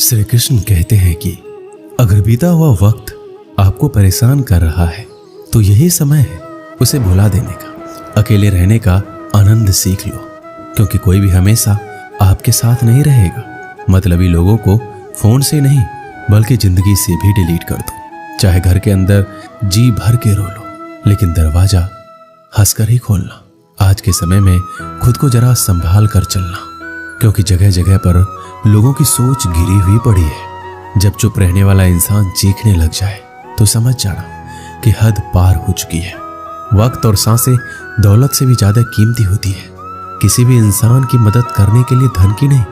श्री कृष्ण कहते हैं कि अगर बीता हुआ वक्त आपको परेशान कर रहा है तो यही समय है उसे भुला देने का। अकेले रहने का आनंद सीख लो, क्योंकि कोई भी हमेशा आपके साथ नहीं रहेगा। मतलबी लोगों को फोन से नहीं बल्कि जिंदगी से भी डिलीट कर दो। चाहे घर के अंदर जी भर के रो लो, लेकिन दरवाजा हंसकर ही खोलना। आज के समय में खुद को जरा संभाल कर चलना, क्योंकि जगह जगह पर लोगों की सोच गिरी हुई पड़ी है। जब चुप रहने वाला इंसान चीखने लग जाए तो समझ जाना कि हद पार हो चुकी है। वक्त और सांसें दौलत से भी ज्यादा कीमती होती है। किसी भी इंसान की मदद करने के लिए धन की नहीं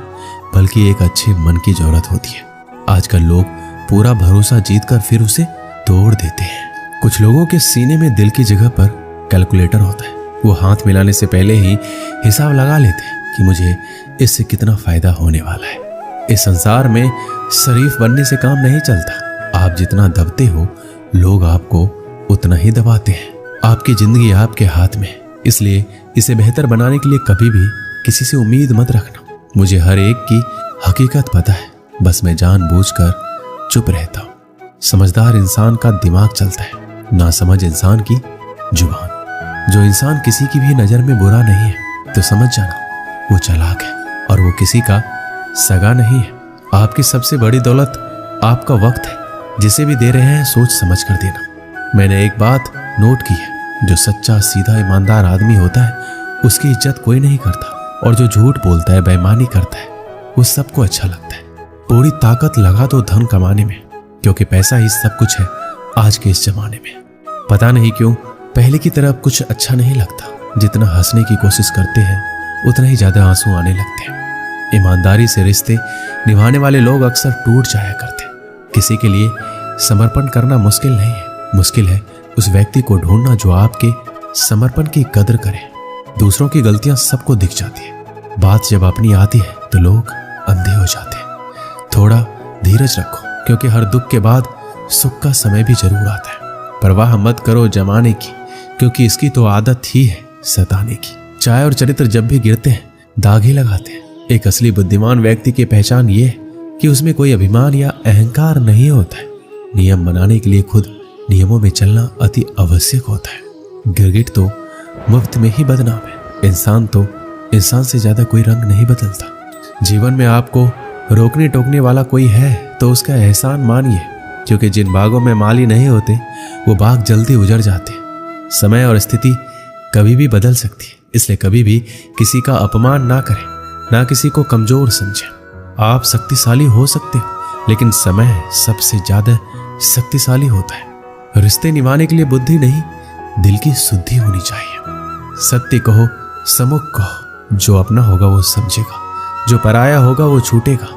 बल्कि एक अच्छे मन की जरूरत होती है। आजकल लोग पूरा भरोसा जीतकर फिर उसे तोड़ देते हैं। कुछ लोगों के सीने में दिल की जगह पर कैलकुलेटर होता है। वो हाथ मिलाने से पहले ही हिसाब लगा लेते हैं कि मुझे इससे कितना फायदा होने वाला है। इस संसार में शरीफ बनने से काम नहीं चलता। आप जितना दबते हो लोग आपको उतना ही दबाते हैं। आपकी जिंदगी आपके हाथ में, इसलिए इसे बेहतर बनाने के लिए कभी भी किसी से उम्मीद मत रखना। मुझे हर एक की हकीकत पता है, बस मैं जानबूझकर चुप रहता हूँ। समझदार इंसान का दिमाग चलता है, नासमझ इंसान की जुबान। जो इंसान किसी की भी नजर में बुरा नहीं है तो समझ जाना वो चालाक है और वो किसी का सगा नहीं है। आपकी सबसे बड़ी दौलत आपका वक्त है। जिसे भी दे रहे हैं सोच समझ कर देना। मैंने एक बात नोट की है, जो सच्चा सीधा ईमानदार आदमी होता है उसकी इज्जत कोई नहीं करता, और जो झूठ बोलता है बेईमानी करता है वो सबको अच्छा लगता है। पूरी ताकत लगा दो धन कमाने में, क्योंकि पैसा ही सब कुछ है आज के इस जमाने में। पता नहीं क्यों पहले की तरह कुछ अच्छा नहीं लगता। जितना हंसने की कोशिश करते हैं उतना ही ज्यादा आंसू आने लगते हैं। ईमानदारी से रिश्ते निभाने वाले लोग अक्सर टूट जाया करते हैं। किसी के लिए समर्पण करना मुश्किल नहीं है, मुश्किल है उस व्यक्ति को ढूंढना जो आपके समर्पण की कदर करे। दूसरों की गलतियां सबको दिख जाती है, बात जब अपनी आती है तो लोग अंधे हो जाते हैं। थोड़ा धीरज रखो, क्योंकि हर दुख के बाद सुख का समय भी जरूर आता है। परवाह मत करो जमाने की, क्योंकि इसकी तो आदत ही है सताने की। चाय और चरित्र जब भी गिरते हैं दाग ही लगाते हैं। एक असली बुद्धिमान व्यक्ति की पहचान ये है कि उसमें कोई अभिमान या अहंकार नहीं होता है। नियम बनाने के लिए खुद नियमों में चलना अति आवश्यक होता है। गिरगिट तो मुफ्त में ही बदनाम है। इंसान तो इंसान से ज्यादा कोई रंग नहीं बदलता। जीवन में आपको रोकने टोकने वाला कोई है तो उसका एहसान मानिए, क्योंकि जिन बागों में माली नहीं होते वो बाग जल्दी उजड़ जाते हैं। समय और स्थिति कभी भी बदल सकती है, इसलिए कभी भी किसी का अपमान ना करें, ना किसी को कमजोर समझें। आप शक्तिशाली हो सकते हो, लेकिन समय सबसे ज्यादा शक्तिशाली होता है। रिश्ते निभाने के लिए बुद्धि नहीं दिल की शुद्धि होनी चाहिए। सत्य कहो, सम्मुख कहो, जो अपना होगा वो समझेगा, जो पराया होगा वो छूटेगा।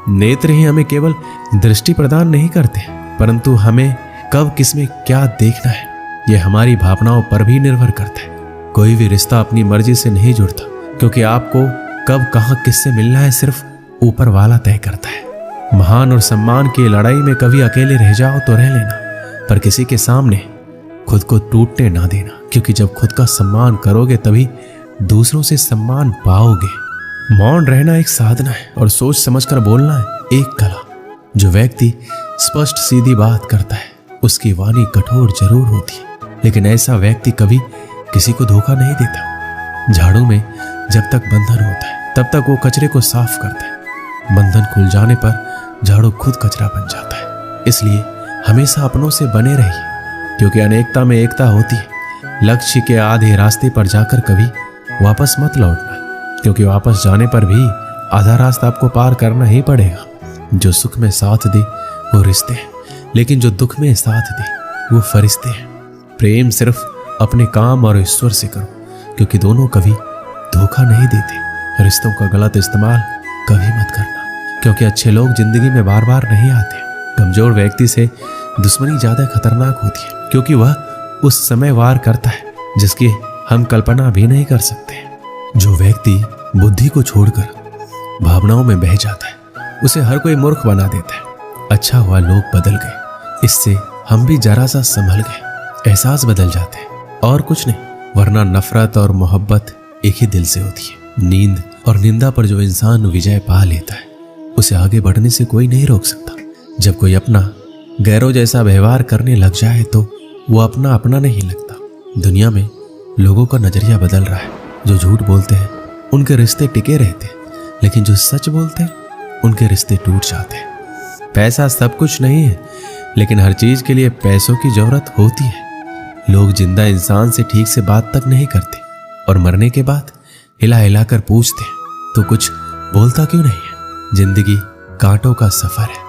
नेत्र ही हमें केवल दृष्टि प्रदान नहीं करते, परंतु हमें कब किसमें क्या देखना है यह हमारी भावनाओं पर भी निर्भर करता है। कोई भी रिश्ता अपनी मर्जी से नहीं जुड़ता, क्योंकि आपको कब कहां किससे मिलना है सिर्फ ऊपर वाला तय करता है। महान और सम्मान की लड़ाई में कभी अकेले रह जाओ तो रह लेना, पर किसी के सामने खुद को टूटने ना देना, क्योंकि जब खुद का सम्मान करोगे तभी दूसरों से सम्मान पाओगे। मौन रहना एक साधना है और सोच समझकर बोलना है एक कला। जो व्यक्ति स्पष्ट सीधी बात करता है उसकी वाणी कठोर जरूर होती है, लेकिन ऐसा व्यक्ति कभी किसी को धोखा नहीं देता। झाड़ू में जब तक बंधन होता है तब तक वो कचरे को साफ करता है। बंधन खुल जाने पर झाड़ू खुद कचरा बन जाता है। इसलिए हमेशा अपनों से बने रहिए, क्योंकि अनेकता में एकता होती है। लक्ष्य के आधे रास्ते पर जाकर कभी वापस मत लौटना, क्योंकि वापस जाने पर भी आधा रास्ता आपको पार करना ही पड़ेगा। जो सुख में साथ दे वो रिश्ते हैं, लेकिन जो दुख में साथ दे वो फरिश्ते हैं। प्रेम सिर्फ अपने काम और ईश्वर से करो, क्योंकि दोनों कभी धोखा नहीं देते। रिश्तों का गलत इस्तेमाल कभी मत करना, क्योंकि अच्छे लोग जिंदगी में बार बार नहीं आते। कमजोर व्यक्ति से दुश्मनी ज्यादा खतरनाक होती है, क्योंकि वह उस समय वार करता है जिसकी हम कल्पना भी नहीं कर सकते। जो व्यक्ति बुद्धि को छोड़कर भावनाओं में बह जाता है उसे हर कोई मूर्ख बना देता है। अच्छा हुआ लोग बदल गए, इससे हम भी जरा सा संभल गए। एहसास बदल जाते हैं और कुछ नहीं, वरना नफरत और मोहब्बत एक ही दिल से होती है। नींद और निंदा पर जो इंसान विजय पा लेता है उसे आगे बढ़ने से कोई नहीं रोक सकता। जब कोई अपना गैरों जैसा व्यवहार करने लग जाए तो वो अपना अपना नहीं लगता। दुनिया में लोगों का नजरिया बदल रहा है। जो झूठ बोलते हैं उनके रिश्ते टिके रहते हैं, लेकिन जो सच बोलते हैं उनके रिश्ते टूट जाते हैं। पैसा सब कुछ नहीं है, लेकिन हर चीज के लिए पैसों की जरूरत होती है। लोग जिंदा इंसान से ठीक से बात तक नहीं करते और मरने के बाद हिला हिला कर पूछते हैं तो कुछ बोलता क्यों नहीं है। जिंदगी कांटों का सफर है,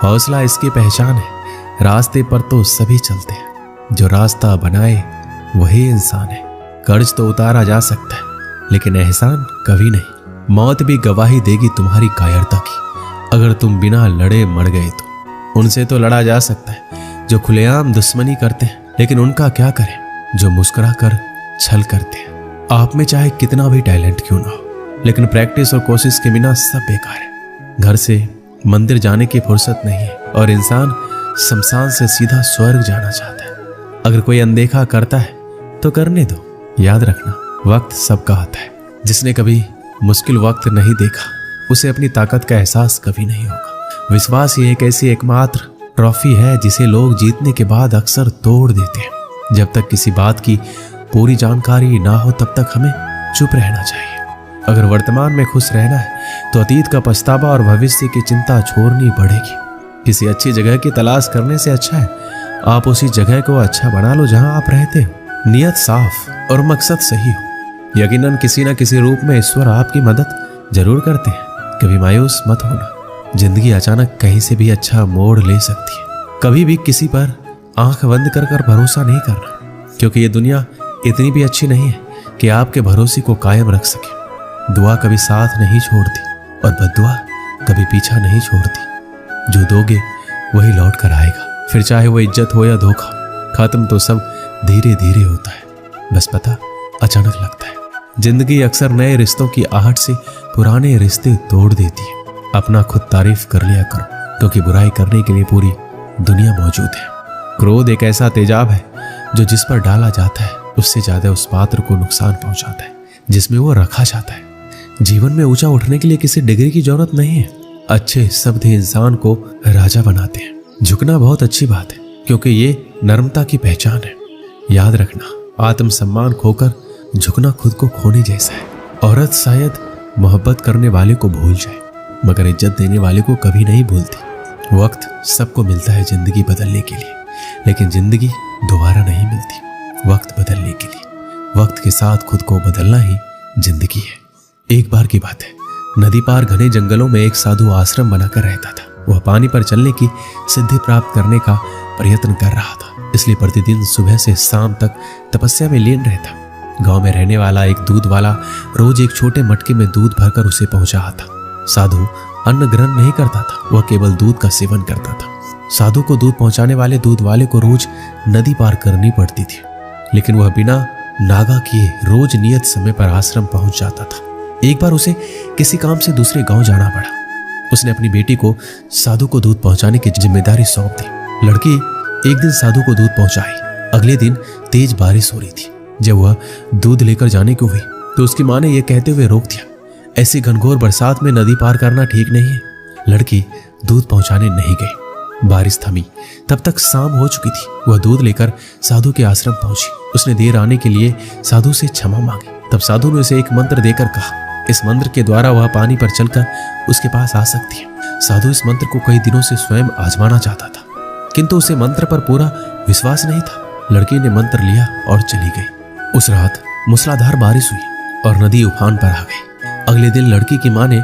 हौसला इसकी पहचान है। रास्ते पर तो सभी चलते हैं, जो रास्ता बनाए वही इंसान है। कर्ज तो उतारा जा सकता है, लेकिन एहसान कभी नहीं। मौत भी गवाही देगी तुम्हारी कायरता की। अगर तुम बिना लड़े मर गए तो उनसे तो लड़ा जा सकता है जो खुलेआम दुश्मनी करते हैं, लेकिन उनका क्या करें जो मुस्कुरा कर छल करते हैं। आप में चाहे कितना भी टैलेंट क्यों ना हो, लेकिन प्रैक्टिस और कोशिश के बिना सब बेकार है। घर से मंदिर जाने की फुर्सत नहीं है और इंसान शमशान से सीधा स्वर्ग जाना चाहता है। अगर कोई अनदेखा करता है तो करने दो। याद रखना, वक्त सबका आता है। जिसने कभी मुश्किल वक्त नहीं देखा उसे अपनी ताकत का एहसास कभी नहीं होगा। विश्वास ही एक ऐसी एकमात्र ट्रॉफी है जिसे लोग जीतने के बाद अक्सर तोड़ देते हैं। जब तक किसी बात की पूरी जानकारी ना हो तब तक हमें चुप रहना चाहिए। अगर वर्तमान में खुश रहना है तो अतीत का पछतावा और भविष्य की चिंता छोड़नी पड़ेगी। किसी अच्छी जगह की तलाश करने से अच्छा है आप उसी जगह को अच्छा बना लो जहां आप रहते हो। नियत साफ और मकसद सही हो, यकीनन किसी न किसी रूप में ईश्वर आपकी मदद जरूर करते हैं। कभी मायूस मत होना, जिंदगी अचानक कहीं से भी अच्छा मोड़ ले सकती है। कभी भी किसी पर आंख बंद कर भरोसा नहीं करना, क्योंकि ये दुनिया इतनी भी अच्छी नहीं है कि आपके भरोसे को कायम रख सके। दुआ कभी साथ नहीं छोड़ती और बद्दुआ कभी पीछा नहीं छोड़ती। जो दोगे वही लौट कर आएगा, फिर चाहे वो इज्जत हो या धोखा। खत्म तो सब धीरे धीरे होता है, बस पता अचानक लगता है। जिंदगी अक्सर नए रिश्तों की आहट से पुराने रिश्ते तोड़ देती है। अपना खुद तारीफ कर लिया करो, क्योंकि बुराई करने के लिए पूरी दुनिया मौजूद है। क्रोध एक ऐसा तेजाब है जो जिस पर डाला जाता है उससे ज्यादा उस पात्र को नुकसान पहुंचाता है जिसमें वो रखा जाता है। जीवन में ऊंचा उठने के लिए किसी डिग्री की जरूरत नहीं है। अच्छे शब्द ही इंसान को राजा बनाते हैं। झुकना बहुत अच्छी बात है, क्योंकि ये नम्रता की पहचान है। याद रखना, आत्मसम्मान खोकर झुकना खुद को खोने जैसा है। औरत शायद मोहब्बत करने वाले को भूल जाए, मगर इज्जत देने वाले को कभी नहीं भूलती। वक्त सबको मिलता है जिंदगी बदलने के लिए, लेकिन जिंदगी दोबारा नहीं मिलती वक्त बदलने के लिए। वक्त के साथ खुद को बदलना ही जिंदगी है। एक बार की बात है, नदी पार घने जंगलों में एक साधु आश्रम बनाकर रहता था। वह पानी पर चलने की सिद्धि प्राप्त करने का प्रयत्न कर रहा था, इसलिए प्रतिदिन सुबह से शाम तक तपस्या में लीन रहता। गांव में रहने वाला एक दूध वाला रोज एक छोटे मटके में दूध भरकर उसे पहुंचाता। साधु अन्न ग्रहण नहीं करता था, वह केवल दूध का सेवन करता था। साधु को दूध पहुंचाने वाले दूध वाले को रोज नदी पार करनी पड़ती थी, लेकिन वह बिना नागा किए रोज नियत समय पर आश्रम पहुंच जाता था। एक बार उसे किसी काम से दूसरे गांव जाना पड़ा। उसने अपनी बेटी को साधु को दूध पहुंचाने की जिम्मेदारी सौंप दी। लड़की एक दिन साधु को दूध पहुंचाई। अगले दिन तेज बारिश हो रही थी। जब वह दूध लेकर जाने को हुई तो उसकी मां ने यह कहते हुए रोक दिया, ऐसी घनघोर बरसात में नदी पार करना ठीक नहीं है। लड़की दूध पहुंचाने नहीं गई। बारिश थमी, तब तक शाम हो चुकी थी। वह दूध लेकर साधु के आश्रम पहुंची। उसने देर आने के लिए साधु से क्षमा मांगी। तब साधु ने उसे एक मंत्र देकर कहा, इस मंत्र के द्वारा वह पानी पर चलकर उसके पास आ सकती है। साधु इस मंत्र को कई दिनों से स्वयं आजमाना चाहता था, किंतु उसे मंत्र पर पूरा विश्वास नहीं था। लड़की ने मंत्र लिया और चली गई। उस रात मूसलाधार बारिश हुई और नदी उफान पर आ गई। अगले दिन लड़की की मां ने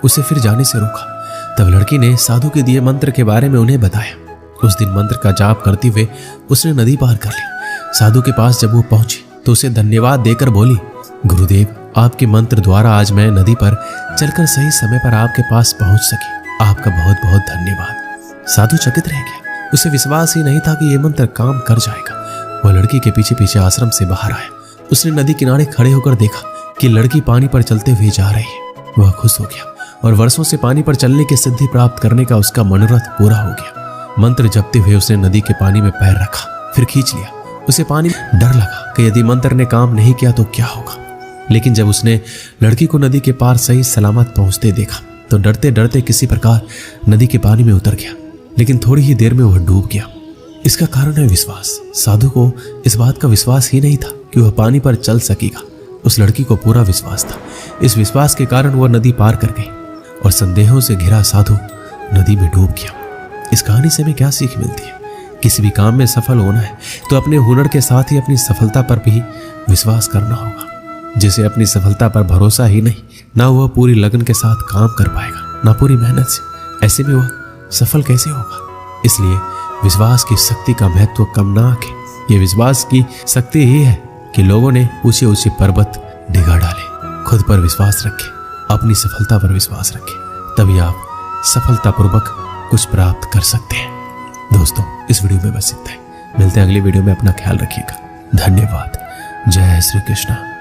उसे फिर जाने से रोका। तब लड़की ने साधु के दिए मंत्र के बारे में उन्हें बताया। उस दिन मंत्र का जाप करते हुए उसने नदी पार कर ली। साधु के पास जब वो पहुंची तो उसे धन्यवाद देकर बोली, गुरुदेव, आपके मंत्र द्वारा आज मैं नदी पर चलकर सही समय पर आपके पास पहुंच सकी। आपका बहुत बहुत धन्यवाद। साधु चकित रह गया। उसे विश्वास ही नहीं था कि यह मंत्र काम कर जाएगा। वह लड़की के पीछे पीछे आश्रम से बाहर आया। उसने नदी किनारे खड़े होकर देखा कि लड़की पानी पर चलते हुए जा रही है। वह खुश हो गया और वर्षों से पानी पर चलने की सिद्धि प्राप्त करने का उसका मनोरथ पूरा हो गया। मंत्र जपते हुए उसने नदी के पानी में पैर रखा, फिर खींच लिया। उसे पानी में डर लगा कि यदि मंत्र ने काम नहीं किया तो क्या होगा। लेकिन जब उसने लड़की को नदी के पार सही सलामत पहुंचते देखा तो डरते डरते किसी प्रकार नदी के पानी में उतर गया, लेकिन थोड़ी ही देर में वह डूब गया। इसका कारण है विश्वास। साधु को इस बात का विश्वास ही नहीं था कि वह पानी पर चल सकेगा। उस लड़की को पूरा विश्वास था। इस विश्वास के कारण वह नदी पार कर गई और संदेहों से घिरा साधु नदी में डूब गया। इस कहानी से हमें क्या सीख मिलती है? किसी भी काम में सफल होना है तो अपने हुनर के साथ ही अपनी सफलता पर भी विश्वास करना होगा। जिसे अपनी सफलता पर भरोसा ही नहीं, ना वह पूरी लगन के साथ काम कर पाएगा, ना पूरी मेहनत से। ऐसे में वह सफल कैसे होगा? इसलिए विश्वास की शक्ति का महत्व कम ना आके, ये विश्वास की शक्ति ही है कि लोगों ने ऊंचे ऊंचे पर्वत डिगा डाले। खुद पर विश्वास रखें, अपनी सफलता पर विश्वास रखें, तभी आप सफलतापूर्वक कुछ प्राप्त कर सकते हैं। दोस्तों, इस वीडियो में बस इतना ही। मिलते हैं अगली वीडियो में। अपना ख्याल रखिएगा। धन्यवाद। जय श्री कृष्ण।